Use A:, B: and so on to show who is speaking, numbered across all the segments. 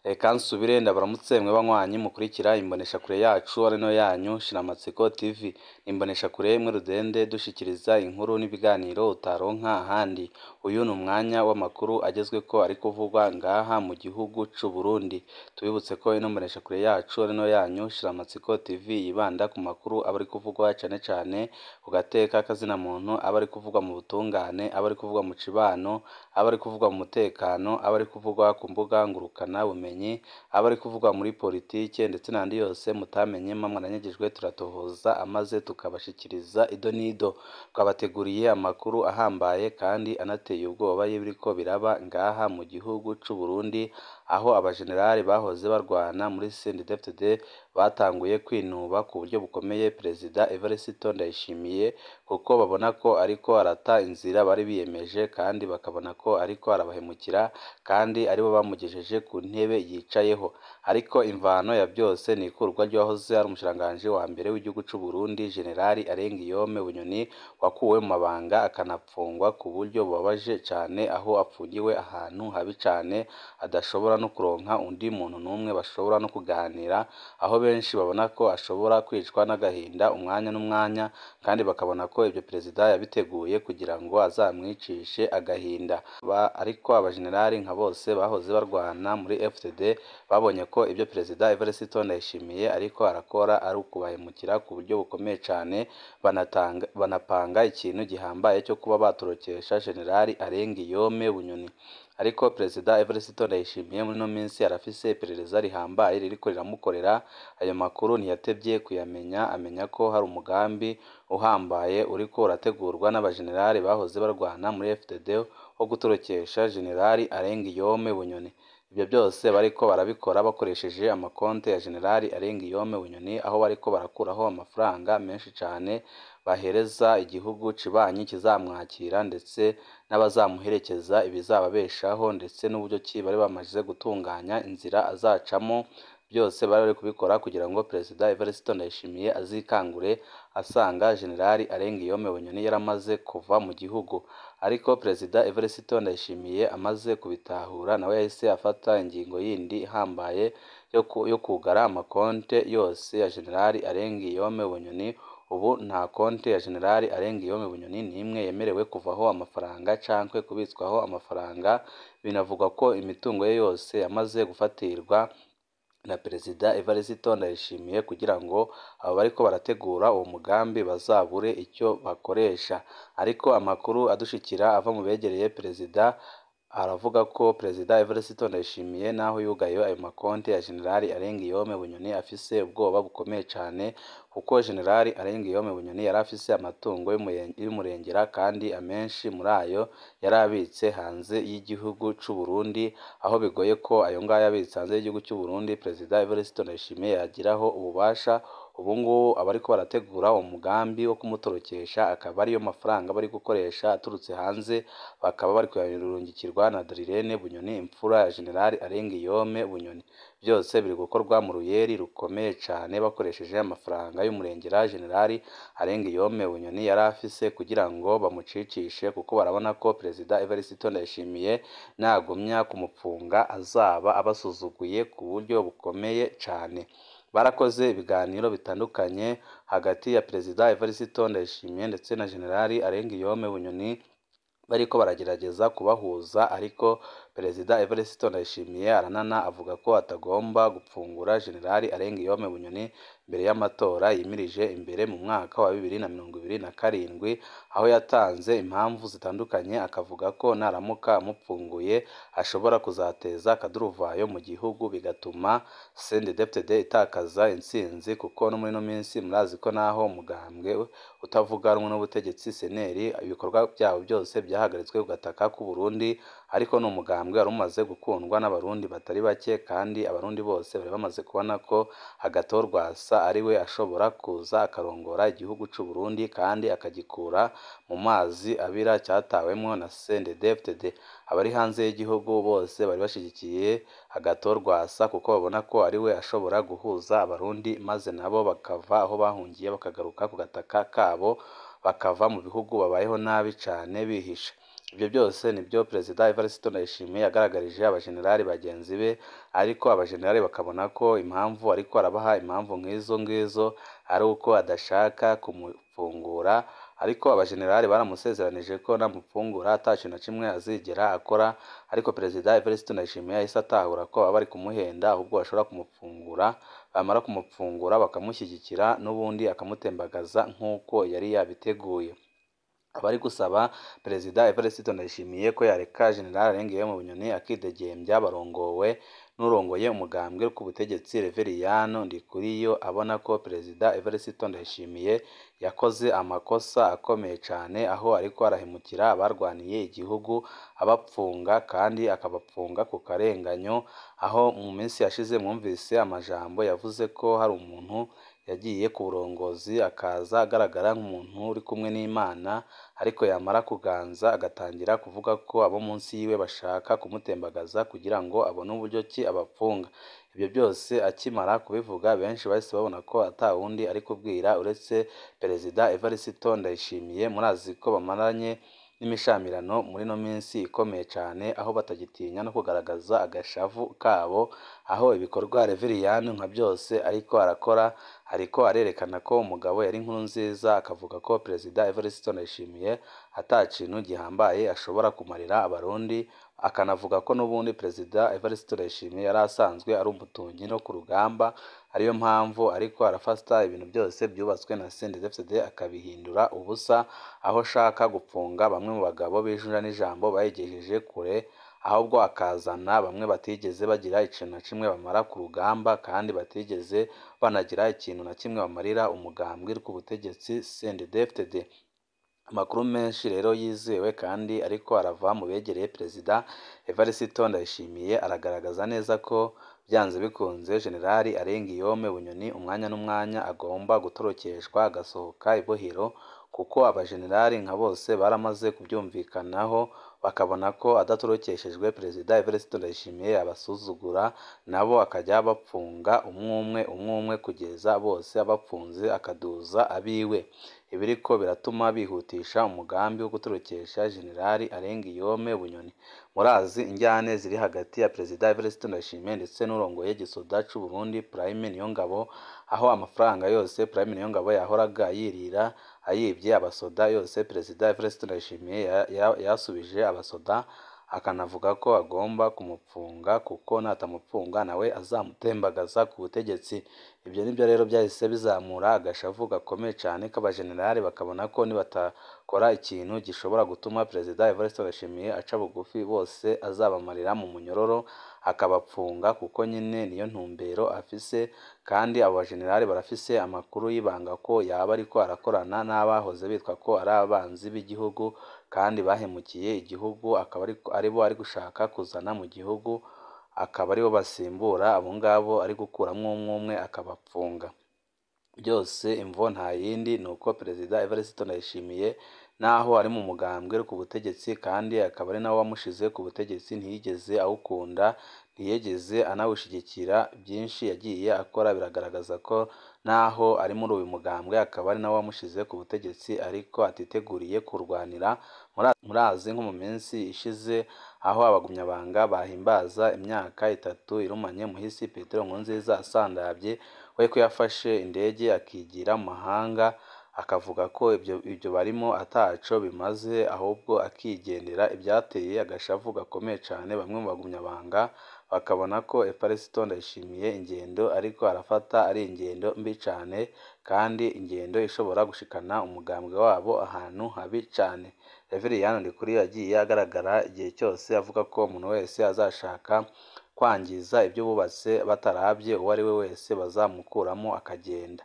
A: Reka nsubire ndabaramutse mwe banywanyi mukurikira imboneshakure yacu ari no yanyu Shiramatsiko TV. Imboneshakure imwe rudende dushikiriza inkuru n'ibiganiro utaronka ahandi. Uyu ni umwanya w'amakuru agezweko ari kuvugwa ngaha mu gihugu c'u Burundi. Tubibutse ko ino mboneshakure yacu ari no yanyu Shiramatsiko TV yibanda ku makuru aba ari kuvugwa cane cane ku gateka kazina muntu, aba ari kuvugwa mu butungane, aba ari kuvugwa mu cibano, aba ari kuvugwa mu mutekano, aba ari kuvugwa ku mbuga ngurukana bumenyi, aba ari kuvugwa muri politike ndetse n'andi yose mutamenye mwaranyagijwe turatohoza amaze tukabashikiriza ido nido. Twabateguriye amakuru ahambaye kandi anateye ubwoba y'ibiriko biraba ngaha mu gihugu c'u Burundi, aho abajenerali bahoze barwana muri CNDD-FDD batanguye kwinuba ku buryo bukomeye Perezida Evariste Ndayishimiye, kuko babona ko ariko arata inzira bari biyemeje kandi bakabona ko ariko arabahemukira kandi aribo bamugejeje ku ntebe yicayeho. Ariko imvano ya byose ni ikurwa ry'uwahoze ari umushikiranganji wa mbere w'igihugu c'u Burundi Generali Arengiyome Bunyoni, wakuwe mu mabanga akanapfungwa ku buryo bubabaje cane, aho apfungiwe ahantu habi cane adashobora no kuronka undi muntu n'umwe bashobora no kuganira, aho benshi babona ko ashobora kwicwa n'agahinda umwanya n'umwanya kandi bakabona ko ibyo perezida yabiteguye kugira ngo azamwicishe agahinda. Ariko abajenerali nka bose bahoze barwana muri FDD babonye ko ibyo Perezida Evariste Ndayishimiye ariko arakora ari ukubahemukira ku buryo bukomeye cane, banapanga ikintu gihambaye cyo kuba batorokesha Generali Arengiyome Bunyoni. Ariko Perezida Evariste Ndayishimiye muri no minsi arafise iperereza rihambaye ririko riramukorera. Ayo makuru ntiyatevye kuyamenya, amenya ko hari umugambi uhambaye uriko urategurwa n'abajenerali bahoze barwana muri FDD wo gutorokesha Generali Arengiyome Bunyoni. Ibyo byose bariko barabikora bakoresheje amakonte ya Generali Arengiyome Bunyoni, aho bariko barakuraho amafaranga menshi cane bahereza igihugu cibanyi kizamwakira ndetse n'abazamuherekeza ibizababeshaho, ndetse n'uburyo ki bari bamaze gutunganya inzira azacamo. Byose bari kubikora kugira ngo Perezida Evariste Ndayishimiye azikangure asanga Generali Arengiyome Bunyoni yaramaze kuva mu gihugu. Ariko Perezida Evariste Ndayishimiye amaze kubitahura, nawe yahise afata ingingo yindi ihambaye yo kugara amakonte yose ya Generali Arengiyome Bunyoni. Ubu nta konte ya Generali Arengiyome Bunyoni n'imwe yemerewe kuvaho amafaranga cankwe kubitswaho amafaranga. Binavugwa ko imitungo ye yose yamaze gufatirwa na Perezida Evariste Ndayishimiye kugira ngo abo bariko barategura uwo mugambi bazabure icyo bakoresha. Ariko amakuru adushikira ava mu begereye Perezida aravuga ko Perezida Evariste Ndayishimiye naho yugaye ayo makonte ya Generali Arengiyome Bunyoni afise ubwoba bukomeye cane, kuko Generali Arengiyome Bunyoni yari afise amatungo y'umurengera kandi amenshi muri ayo yari abitse hanze y'igihugu c'u Burundi, aho bigoye ko ayo ngayo abitse hanze y'igihugu c'u Burundi Perezida Evariste Ndayishimiye yagiraho ububasha. Ubu ngubu abariko barategura umugambi wo kumutorokesha akaba ariyo mafaranga bari gukoresha aturutse hanze, bakaba bari kuyarungikirwa na Darirene Bunyoni, imfura ya Generali Arengiyome Bunyoni. Byose biri gukorwa mu ruyeri rukomeye cane bakoresheje amafaranga y'umurengera Generali Arengiyome Bunyoni yari afise kugira ngo bamucicishe, kuko barabona ko Perezida Evariste Ndayishimiye nagumya kumupfunga azaba abasuzuguye ku buryo bukomeye cane. Barakoze ibiganiro bitandukanye hagati ya Perezida Evariste Ndayishimiye ndetse na Generali Arengiyome Bunyoni, bariko baragerageza kubahuza. Ariko Perezida Evariste Ndayishimiye aranana avuga ko atagomba gupfungura Generali Arengiyome Bunyoni mbere y'amatora yimirije imbere mu mwaka wa 2027, aho yatanze impamvu zitandukanye, akavuga ko naramuka amupfunguye ashobora kuzateza akaduruvayo mu gihugu bigatuma CNDD-FDD itakaza intsinzi, kuko no muri no minsi murazi ko naho umugambwe utavuga rumwe n'ubutegetsi seneri ibikorwa byabo byose byahagaritswe ku gataka k'u Burundi. Ariko ni umugambwe wari umaze gukundwa n'abarundi batari bake, kandi abarundi bose bari bamaze kubona ko Agathon Rwasa ari we ashobora kuza akarongora igihugu c'u Burundi kandi akagikura mu mazi abira cyatawemwo na CNDD-FDD. Abari hanze y'igihugu bose bari bashigikiye Agathon Rwasa kuko babona ko ari we ashobora guhuza abarundi, maze nabo bakava aho bahungiye bakagaruka ku gataka kabo, bakava mu bihugu babayeho nabi cane bihisha. Ibyo byose nibyo Perezida Evariste Ndayishimiye yagaragarije abajenerali bagenzi be, ariko abajenerali bakabona ko impamvu ariko arabaha impamvu nk'izo ngizo ari uko adashaka kumufungura, ariko abajenerali baramusezeranije ko namufungura ata kintu na kimwe azigera akora, ariko Perezida Evariste Ndayishimiye yahise atahura ko baba bari kumuhenda, ahubwo bashobora kumufungura, bamara kumufungura bakamushyigikira n'ubundi akamutembagaza nk'uko yari yabiteguye. Abari gusaba Perezida Evariste Ndayishimiye ko yareka General Arenguiyome Bunyoni akidegembya barongowe n'urongoye umugambwe k'ubutegetsi Reveriyani Ndikuriyo, abona ko Perezida Evariste Ndayishimiye yakoze amakosa akomeye cyane, aho ariko arahemukira abarwaniye igihugu abapfunga kandi akabapfunga ku karenganyo, aho mu minsi yashize mwumvise amajambo yavuze ko hari umuntu yagiye ku burongozi akaza agaragara nk'umuntu uri kumwe n'Imana, ariko yamara kuganza agatangira kuvuga ko abo munsi yiwe bashaka kumutembagaza kugira ngo abone uburyo ki abapfunga. Ibyo byose akimara kubivuga benshi bahise babona ko atawundi ari kubwira uretse Perezida Evariste Ndayishimiye. Murazi ko bamaranye n'imishamirano muri no minsi ikomeye cyane, aho batagitinya no kugaragaza agashavu kabo, aho ibikorwa Reveriyani nka byose ariko arakora, ariko arerekana ko umugabo yari inkuru nziza, akavuga ko Perezida Evariste Ndayishimiye ata kintu gihambaye ashobora kumarira abarundi, akanavuga ko n'ubundi Perezida Evariste Ndayishimiye yari asanzwe ari umutungi no ku rugamba, ariyo mpamvu ariko arafata ibintu byose byubatswe na CNDD-FDD akabihindura ubusa, aho ashaka gupfunga bamwe mu bagabo bijunja n'ijambo bayigejeje kure, ahubwo akazana bamwe batigeze bagira ikintu na kimwe bamara ku rugamba, kandi batigeze banagira ikintu na kimwe bamarira umugambwe k'ubutegetsi CNDD-FDD. Amakuru menshi rero yizewe kandi ariko arava mu begereye Perezida Evariste Ndayishimiye aragaragaza neza ko byanze bikunze General Arenguiyome Bunyoni umwanya n'umwanya agomba gutorokeshwa agasohoka ibohero, kuko abajenerali nka bose baramaze kubyumvikanaho, bakabona ko adatorokeshejwe Perezida Evariste Ndayishimiye abasuzugura, nabo akajya bapfunga umwe umwe kugeza bose abapfunze akaduza abiwe. Ibiriko biratuma bihutisha umugambi wo gutorokesha General Arenguiyome Bunyoni. Murazi injyane ziri hagati ya Perezida Evariste Ndayishimiye ndetse n'urongoye Gisoda c'u Burundi Prime Niyongabo, aho amafaranga yose Prime Niyongabo yahoraga yirira ayibye abasoda yose Perezida Evariste Ndayishimiye yasubije abasoda, akanavuga ko agomba kumupfunga kuko natamupfunga nawe azamutembagaza ku butegetsi. Ibyo nibyo rero byahise bizamura agashavu gakomeye cyane k'abajenerali, bakabona ko nibatakora ikintu gishobora gutuma Perezida Evariste Ndayishimiye aca bugufi, bose azabamarira mu munyororo akabapfunga, kuko nyine niyo ntumbero afise. Kandi abo bajenerali barafise amakuru y'ibanga ko yaba ariko arakorana n'abahoze bitwa ko ari abanzi b'igihugu kandi bahemukiye igihugu, akaba aribo ari gushaka kuzana mu gihugu, akaba aribo basimbura abo ngabo ari gukuramo umwe akabapfunga. Byose imvo nta yindi ni uko Perezida Evariste Ndayishimiye naho ari mu mugambwe ku butegetsi kandi akaba ari nawe wamushize ku butegetsi, ntiyigeze awukunda, ntiyigeze anawushyigikira. Byinshi yagiye akora biragaragaza ko naho ari muri uyu mugambwe akaba ari nawe wamushize ku butegetsi, ariko atiteguriye kurwanira. Murazi nko mu minsi ishize aho abagumyabanga bahimbaza imyaka 3 irumanye muhisi Petero Nkurunziza asandavye, we ko yafashe indege akigira mu mahanga, akavuga ko ibyo barimo ataco bimaze, ahubwo akigendera. Ibyateye agashavu gakomeye cyane bamwe mu bagumyabanga, bakabona ko Evariste Ndayishimiye ingendo ariko arafata ari ingendo mbi cyane, kandi ingendo ishobora gushikana umugambwe wabo ahantu habi cyane. Reveriyani Ndikuriyo yagiye agaragara igihe cyose avuga ko umuntu wese azashaka kwangiza ibyo bubatse batarabye uwo ari we wese bazamukuramo akagenda.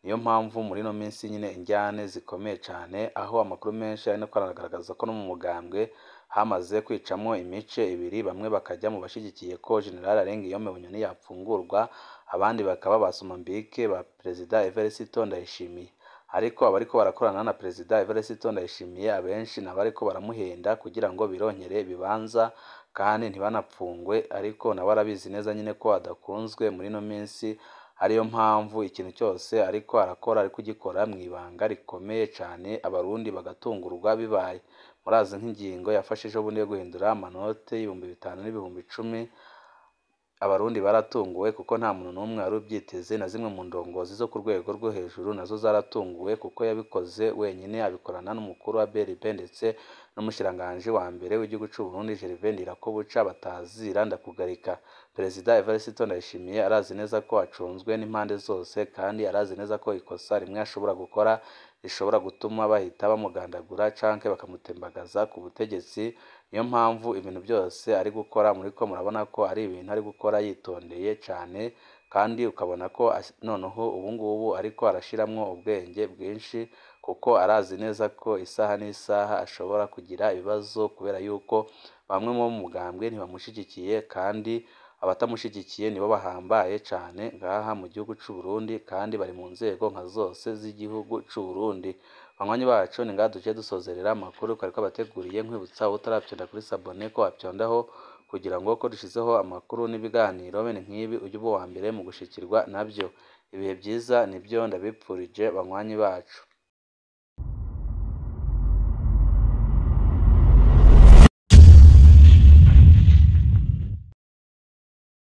A: Niyo mpamvu muri no minsi nyine injyane zikomeye cyane, aho amakuru menshi ari no kugaragaza ko no mu mugambwe hamaze kwicamo imice ibiri, bamwe bakajya mu bashyigikiye ko General Arenguiyome Bunyoni yapfungurwa, abandi bakaba basomambike ba Perezida Evariste Ndayishimiye. Ariko abariko barakorana na Perezida Evariste Ndayishimiye abenshi nabariko baramuhenda kugira ngo birongere bibanza kandi ntibanapfungwe, ariko nawe arabizi neza nyine ko adakunzwe muri no minsi, ariyo mpamvu ikintu cyose ariko arakora ari kugikora mu ibanga rikomeye cyane abarundi bagatungurwa bibaye. Murazi nk'ingingo yafashe ejobundi yo guhindura amanote y'ibihumbi 5 n'ibihumbi 10, abarundi baratunguwe kuko nta muntu n'umwe wari ubyiteze, na zimwe mu ndongozi zo ku rwego rwo hejuru nazo zaratunguwe kuko yabikoze wenyine abikorana n'umukuru wa BRB ndetse n'umushikiranganji wa mbere w'igihugu cy'u Burundi Gervais Ndirakobuca batazira ndakugarika. Perezida Evariste Ndayishimiye arazi neza ko acunzwe n'impande zose kandi arazi neza ko ikosa rimwe ashobora gukora rishobora gutuma bahita bamugandagura canke bakamutembagaza ku butegetsi. Niyo mpamvu ibintu byose ari gukora muriko murabona ko ari ibintu ari gukora yitondeye cyane, kandi ukabona ko noneho ubu ngubu ariko arashiramwo ubwenge bwinshi kuko arazi neza ko isaha n'isaha ashobora kugira ibibazo kubera yuko bamwe mu mugambwe ntibamushigikiye, kandi abatamushigikiye nibo bahambaye cyane ngaha mu gihugu cy'u Burundi kandi bari mu nzego nka zose z'igihugu cy'u Burundi. Banywanyi bacu ni ngaha duciye dusozerera amakuru ariko abateguriye, nkwibutsa utarabyonda kuri sabone ko wabyondaho kugira ngo ko dushizeho amakuru n'ibiganiro bene nk'ibi ujye uba uwa mbere mu gushikirwa nabyo. Ibihe byiza nibyo ndabipfurije banywanyi bacu.